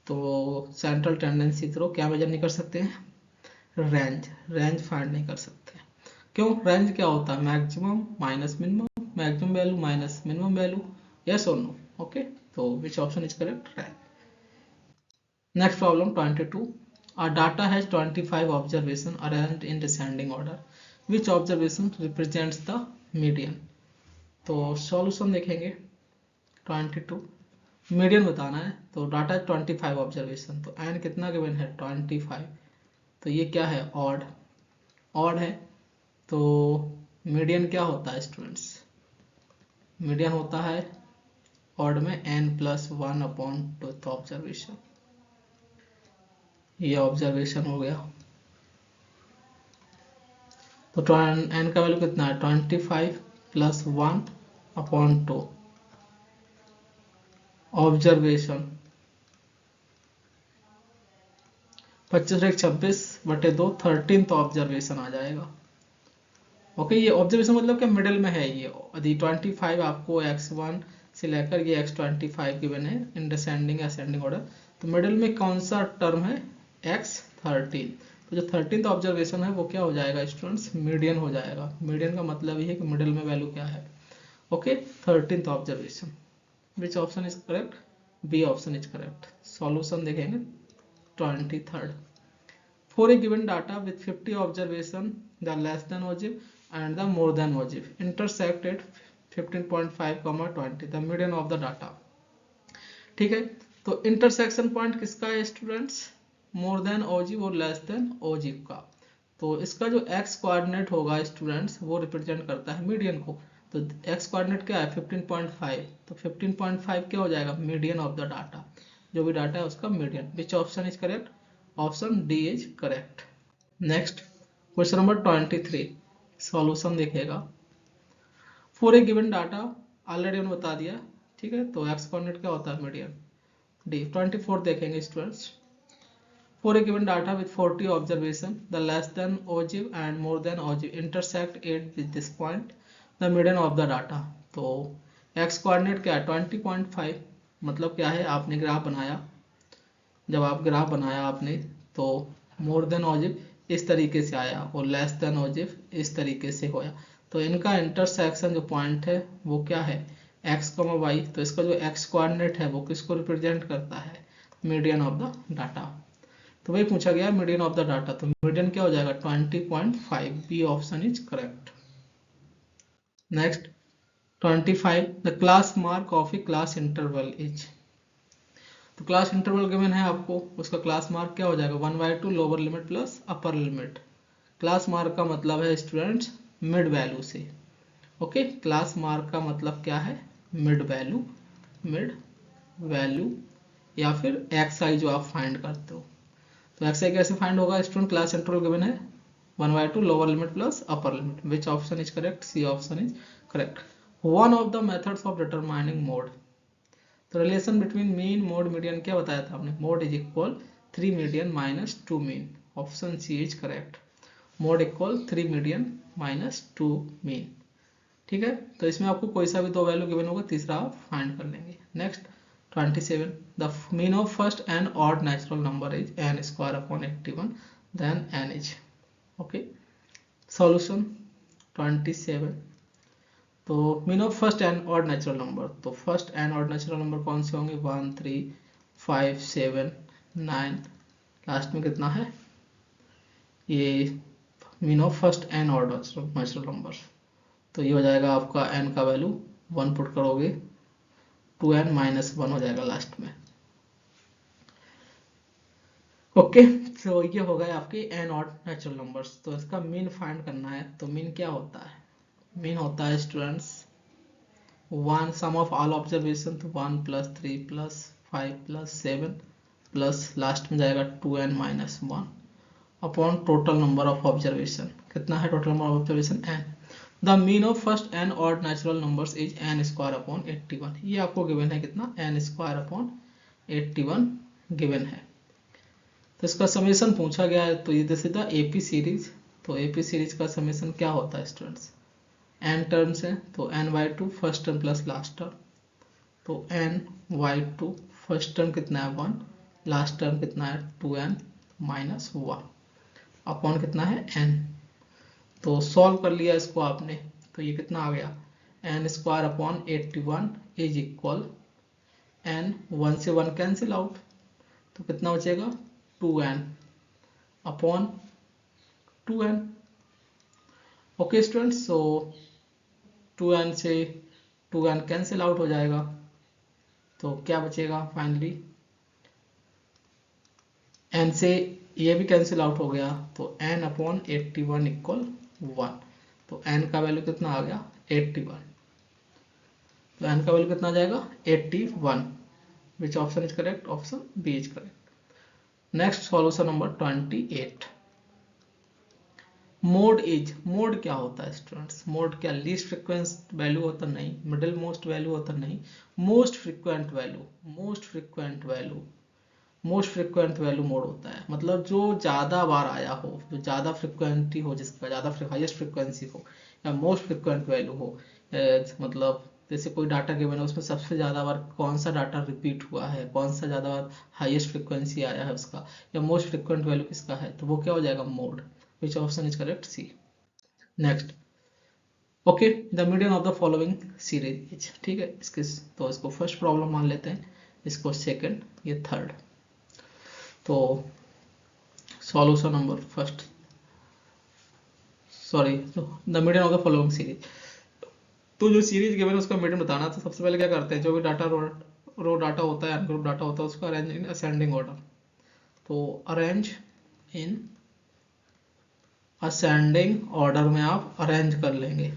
तो सेंट्रल टेंडेंसी थ्रू क्या मेजर नहीं कर सकते हैं? रेंज फाइंड नहीं कर सकते। क्यों? रेंज क्या होता है? Maximum minus minimum, maximum value minus minimum value, yes और नो। ओके, तो which option is correct? Range. Next problem 22। Our data has 25 observation arranged in descending order. Which observation represents the median? तो solution देखेंगे 22, median बताना है, तो data 25 observation, तो N कितना given है 25, तो ये क्या है ऑड, ऑड है, तो मीडियन क्या होता है स्टूडेंट्स, मीडियन होता है ऑड में n+1/2 ऑब्जर्वेशन, ये ऑब्जर्वेशन हो गया, तो n का वैल्यू कितना है 25 + 1/2 ऑब्जर्वेशन, 25/26/2 13th ऑब्जर्वेशन आ जाएगा। ओके, ये ऑब्जर्वेशन मतलब कि मिडिल में है, ये यदि 25 आपको x1 से लेकर ये x25 गिवन है इन डिसेंडिंग असेंडिंग ऑर्डर, तो मिडिल में कौन सा टर्म है x13, तो जो 13th ऑब्जर्वेशन है वो क्या हो जाएगा स्टूडेंट्स, मीडियन हो जाएगा। मीडियन का मतलब ये है कि मिडिल में वैल्यू क्या है। Okay, 13th observation, which option is correct, B option is correct. Solution देखेंगे 23rd, for a given data with 50 observation, the less than ogive and the more than ogive intersect at 15.5, 20, the median of the data। ठीक है, तो intersection point किसका है students, मोर than ओजिव और less than ओजिव का, तो इसका जो एक्स कोऑर्डिनेट होगा स्टूडेंट्स वो रिप्रेजेंट करता है मीडियन को, तो एक्स कोऑर्डिनेट क्या है 15.5, तो 15.5 क्या हो जाएगा मीडियन ऑफ द डाटा, जो भी डाटा है उसका median. Which option is correct, option D is correct. Next question number 23, solution देखिएगा। For a given data, already उन्होंने बता दिया, ठीक है, तो एक्स कोऑर्डिनेट क्या होता है मीडियन, डी। 24 देखेंगे students, for a given data with 40 observation, the less than ogive and more than ogive intersect at with this point, the median of the data. तो एक्स कोऑर्डिनेट क्या है 20.5, मतलब क्या है, आपने ग्राफ बनाया, जब आप ग्राफ बनाया आपने, तो मोर देन ओजिव इस तरीके से आया और लेस देन ओजिव इस तरीके से होया, तो इनका इंटरसेक्शन जो पॉइंट है वो क्या है x, y, तो इसका जो x कोऑर्डिनेट है वो किसको रिप्रेजेंट करता है, मीडियन ऑफ द डाटा। तो वही पूछा गया मीडियन ऑफ द डाटा, तो मीडियन क्या हो जाएगा 20.5, B option is correct. Next 25, the class mark of a class interval is, तो क्लास इंटरवल गिवन है आपको, उसका क्लास मार्क क्या हो जाएगा 1/2 lower limit plus upper limit. Class mark का मतलब है स्टूडेंट्स मिड वैल्यू से। ओके, क्लास मार्क का मतलब क्या है मिड वैल्यू, मिड वैल्यू या फिर एक्स आई जो आप फाइंड करते हो, तो एक्स आई कैसे फाइंड होगा स्टूडेंट, क्लास इंटरवल गिवन है 1/2 lower limit plus upper limit. Which option is correct, C option is correct. One of the methods of determining mode, तो relation between mean mode median क्या बताया था हमने, mode is equal 3 median minus 2 mean, option C is correct. Mode equal 3 median minus 2 mean, ठीक है, तो इसमें आपको कोई सा भी दो वैल्यू गिवन होगा, तीसरा आप फाइंड कर लेंगे। Next 27, the mean of first and odd natural number is n² / 81, then n is, okay. Solution 27, तो mean of first and odd natural number, तो first and odd natural number कौन से होंगे 1, 3, 5, 7, 9, लास्ट में कितना है, ये mean of first and odd natural number, तो ये हो जाएगा आपका n का वैल्यू 1 पुट करोगे 2n - 1 हो जाएगा लास्ट में। ओके, तो ये हो गए आपके n ऑड नेचुरल नंबर्स। तो इसका मीन फाइंड करना है, तो मीन क्या होता है, मीन होता है students 1 sum of all observation, तो 1 + 3 + 5 + 7 प्लस लास्ट में जाएगा 2n - 1 upon total number of observation. कितना है total number of observation n। The mean of first n odd natural numbers is n² / 81, ये आपको गिवन है कितना n² / 81 गिवन है। तो इसका समेशन पूछा गया है, तो ये this is the AP series. तो एपी सीरीज का समेशन क्या होता है स्टूडेंट्स, n टर्म्स है, तो n/2 first term plus last term, तो n/2 फर्स्ट टर्म कितना है 1, लास्ट टर्म कितना है 2n - 1 अपॉन कितना है n। तो सॉल्व कर लिया इसको आपने, तो ये कितना आ गया n² / 81 इज इक्वल n, 1 से 1 कैंसिल आउट, तो कितना बचेगा 2n upon 2n। Okay students, सो 2n से 2n कैंसिल आउट हो जाएगा, तो क्या बचेगा फाइनली, n से ये भी कैंसिल आउट हो गया, तो n अपॉन 81 इक्वल 1। तो n का वैल्यू कितना आ गया 81। तो n का वैल्यू कितना आ जाएगा 81। Which option is correct? Option B is correct. Next solution number 28। Mode is, mode क्या होता है स्टूडेंट्स? मोड क्या लीस्ट फ्रिक्वेंस वैल्यू होता नहीं, मिडिल मोस्ट वैल्यू होता नहीं, most frequent value, most frequent value, most frequent value mode होता है। मतलब जो ज़्यादा बार आया हो, जो ज़्यादा फ्रिक्वेंटी हो, जिसका ज़्यादा हाईएस्ट फ्रिक्वेंसी हो, या मोस्ट फ्रिक्वेंट वैल्यू हो। मतलब जैसे कोई डाटा गिवन है, उसमें सबसे ज़्यादा बार कौन सा डाटा रिपीट हुआ है, कौन सा ज़्यादा बार हाईएस्ट फ्रिक्वेंसी आया है उसका, या मोस्ट फ्रिक्वेंट वैल्यू किसका है, तो वो क्या हो जाएगा mode. Which option is correct? C. Next, okay, the median of the following series is, ठीक है, तो इसको फर्स्ट प्रॉब्लम मान लेते हैं, इसको सेकंड, ये थर्ड। तो solution number first, sorry, the median of the following series. तो जो सीरीज गिवन है उसका मीडियन बताना, तो सबसे पहले क्या करते हैं, जो भी डाटा रो डाटा होता है, अनग्रुप डाटा होता है, उसका अरेंज इन असेंडिंग ऑर्डर। तो अरेंज इन असेंडिंग ऑर्डर में आप अरेंज कर लेंगे।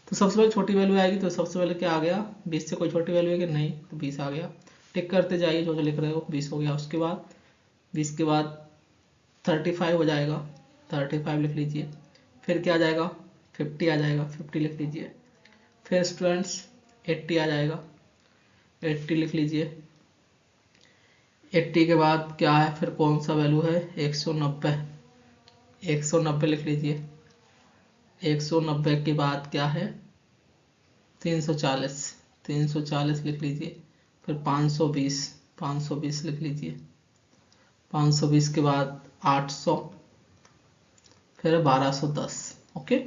तो सबसे पहले छोटी वैल्यू आएगी, तो सबसे पहले क्या आ गया, 20 से कोई छोटी वैल्यू है कि नहीं, तो 20 आ गया। टिक करते जाइए, जो जो लिख रहे हो, 20 हो गया। उसके बाद 20 के बाद 35 हो जाएगा, 35 लिख लीजिए। फिर क्या आ जाएगा, 50 आ जाएगा, 50 लिख लीजिए। फिर स्टूडेंट्स 80 आ जाएगा, 80 लिख लीजिए। 80 के बाद क्या है, फिर कौन सा वैल्यू है, 190, 190 लिख लीजिए। 190 के बाद क्या है, 340, 340 लिख लीजिए। फिर 520, 520 लिख लीजिए। 520 के बाद 800, फिर 1210। ओके,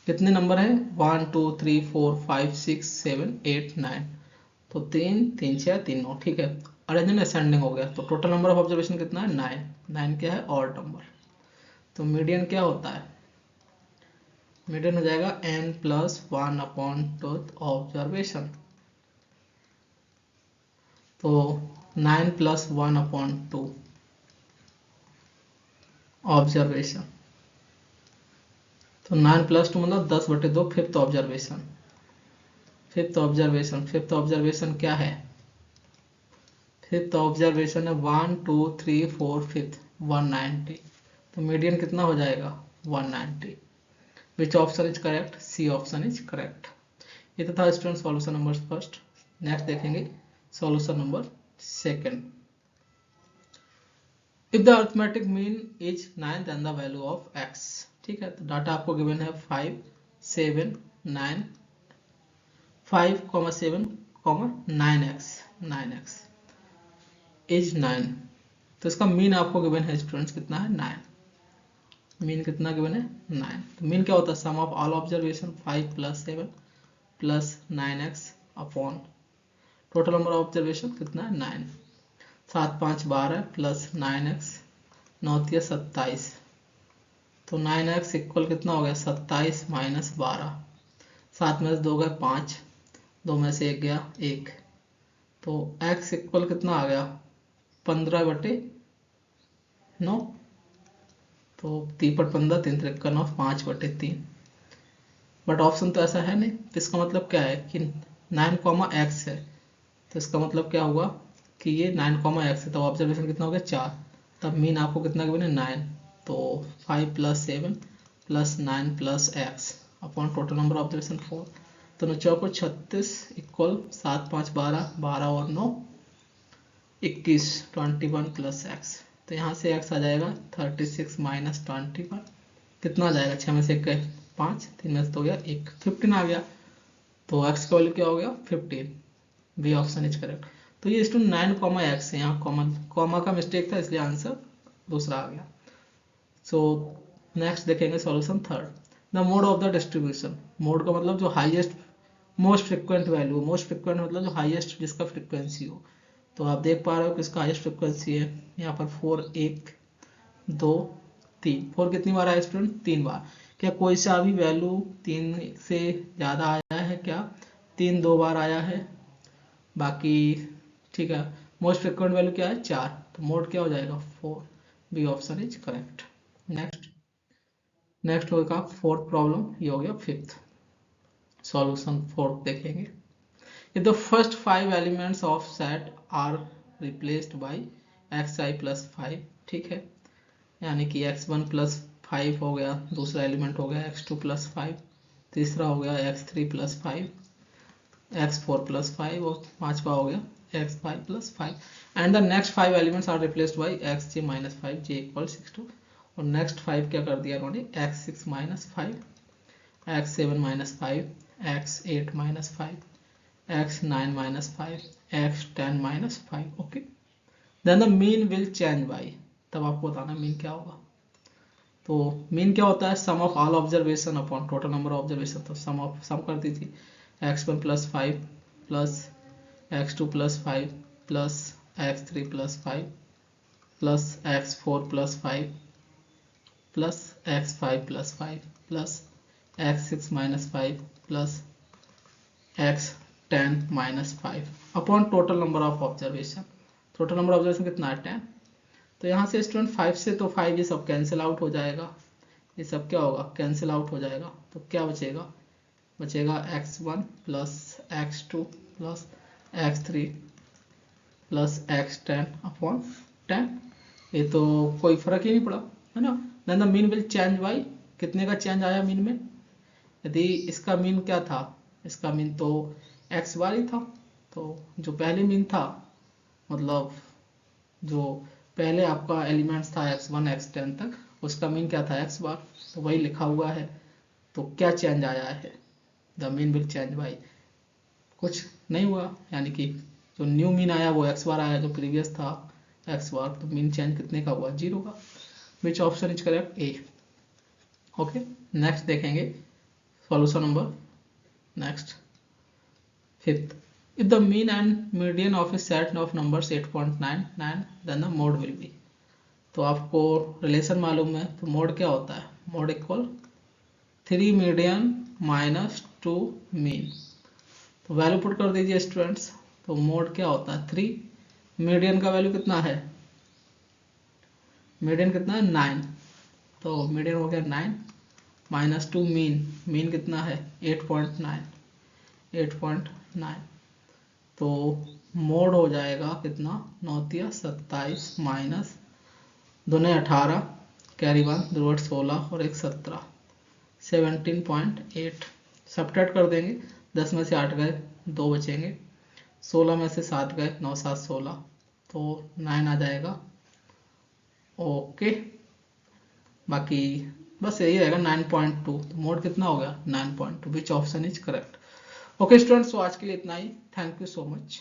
कितने नंबर है, 1 2 3 4 5 6 7 8 9, तो 3 3 6 3 9, ठीक है। अरेंजमेंट असेंडिंग हो गया, तो टोटल नंबर ऑफ ऑब्जर्वेशन कितना है, 9। 9 क्या है, ऑड नंबर। तो मीडियन क्या होता है, मीडियन हो जाएगा n+1 अपॉन टोथ ऑब्जर्वेशन। तो 9+1 अपॉन 2 ऑब्जर्वेशन, तो 9+2 मतलब 10/2, fifth observation. Fifth observation, fifth observation क्या है, फिफ्थ ऑब्जर्वेशन है 1 2 3 4 फिफ्थ 190। तो मीडियन कितना हो जाएगा 190। Which option is correct, C option is correct. ये तो था student solution number first. Next देखेंगे solution number second. If the arithmetic mean is 9 then the value of x, ठीक है। तो डाटा आपको गिवन है 5 7 9, 5 7 9x, 9x इज 9। तो इसका मीन आपको गिवन है स्टूडेंट्स कितना है, 9। मीन कितना गिवन है, 9। तो मीन क्या होता है, sum of all observation 5 + 7 + 9x upon total number of observation कितना है, 9। 7 5 12 + 9x, 9 × 27। तो 9x इक्वल कितना हो गया, 27 - 12। 7 में से 2 गए 5, 2 में से 1 गया 1। तो x इक्वल कितना आ गया, 15/9। तो 3/15 3 × 9 5/3। बट ऑप्शन तो ऐसा है नहीं, तो इसका मतलब क्या है कि 9, x है। तो इसका मतलब क्या हुआ कि ये 9, x है, तो ऑब्जर्वेशन कितना हो गया 4। तब मीन आपको कितना गिवन है, 9। तो 5 + 7 + 9 + x upon total number observation 4। तो 9 चौको 36 इक्वल 7 5 12, 12 और 9 21, 21 + x। तो यहाँ से x आ जाएगा 36 - 21, कितना आ जाएगा, 6 में से 1 5, 3 में से तो गया 1, 15 आ गया। तो x का वैल्यू क्या हो गया, 15। B option is correct. तो ये स्टूडेंट 9, x है, यहाँ कॉमा का मिस्टेक था, इसलिए आंसर दूसरा आ गया। सो नेक्स्ट देखेंगे solution third. The mode of the distribution, mode का मतलब जो highest most frequent value, most frequent मतलब जो हाईएस्ट जिसका फ्रिक्वेंसी हो। तो आप देख पा रहे हो किसका हाईएस्ट फ्रिक्वेंसी है, यहाँ पर 4 1 2 3। 4 कितनी बार आया स्टूडेंट? 3 बार। क्या कोई सा भी वैल्यू 3 से ज़्यादा आया है क्या? 3 2 बार आया है। बाकी ठीक है, मोस्ट फ्रिक्वेंट वैल्यू क्या है? 4। तो मोड क्या हो जाएगा? 4। B option is correct. Next होगा फोर्थ प्रॉब्लम, ये हो गया फिफ्थ। सॉल्यूशन फोर्थ देखेंगे। If the first 5 elements of set are replaced by xi plus 5, ठीक है, यानी कि x1 plus 5 हो गया, दूसरा एलिमेंट हो गया x2 plus 5, तीसरा हो गया x3 plus 5, x4 plus 5 और पांचवा हो गया x5 plus 5 and the next 5 elements are replaced by xj minus 5 j equals 6 और नेक्स्ट 5 क्या कर दिया उन्होंने? x6 minus 5, x7 minus 5, x8 minus 5, x9 minus 5, x10 minus 5. Okay, then the mean will change by, तब आपको बताना mean क्या होगा। तो मीन क्या होता है? Sum of all observation upon total number of observation. तो सम कर दीजिए, x1 plus 5 plus x2 plus 5 plus x3 plus 5 plus x4 plus 5 plus x5 plus 5 plus x6 minus 5 plus x10 minus 5 upon total number of observation. Total number observation कितना है? 10। तो यहाँ से student 5 से तो 5 ये सब कैंसिल आउट हो जाएगा, ये सब क्या होगा? कैंसिल आउट हो जाएगा। तो क्या बचेगा? बचेगा x1 plus x2 plus x3 plus x10 upon 10। ये तो कोई फर्क ही नहीं पड़ा, है ना। Then the mean will change by, कितने का चेंज आया मीन में? यदि इसका मीन क्या था? इसका मीन तो x बार ही था। तो जो पहले मीन था, मतलब जो पहले आपका एलिमेंट्स था x1 x10 तक, उसका मीन क्या था? x बार। तो वही लिखा हुआ है। तो क्या चेंज आया है? The mean will change by, कुछ नहीं हुआ, यानी कि जो न्यू मीन आया वो x बार आया, जो प्रीवियस था x बार। तो मीन चेंज कितने का हुआ? 0 का। Which option is correct? A. Okay, next देखेंगे solution number next fifth. If the mean and median of a set of numbers 8.99, then the mode will be। तो आपको रिलेशन मालूम है, तो मोड क्या होता है? Mode equal 3 median minus 2 mean. तो वैल्यू पुट कर दीजिए स्टूडेंट्स। तो मोड क्या होता है? 3, मीडियन का वैल्यू कितना है? मीडियन कितना है? 9। तो मीडियन हो गया 9 माइनस 2 मीन, मीन कितना है? 8.9। तो मोड हो जाएगा कितना? 9 तिया 27 माइनस 2 18, कैरी 1 2 8 16 और 1 17, 17.8। सब्ट्रैक्ट कर देंगे, 10 में से 8 गए, 2 बचेंगे, 16 में से 7 गए, 9 7 16, तो 9 आ जाएगा। ओके, बाकी बस यही रहेगा 9.2। तो मोड कितना हो गया? 9.2। Which option is correct? Okay students, तो आज के लिए इतना ही। Thank you so much.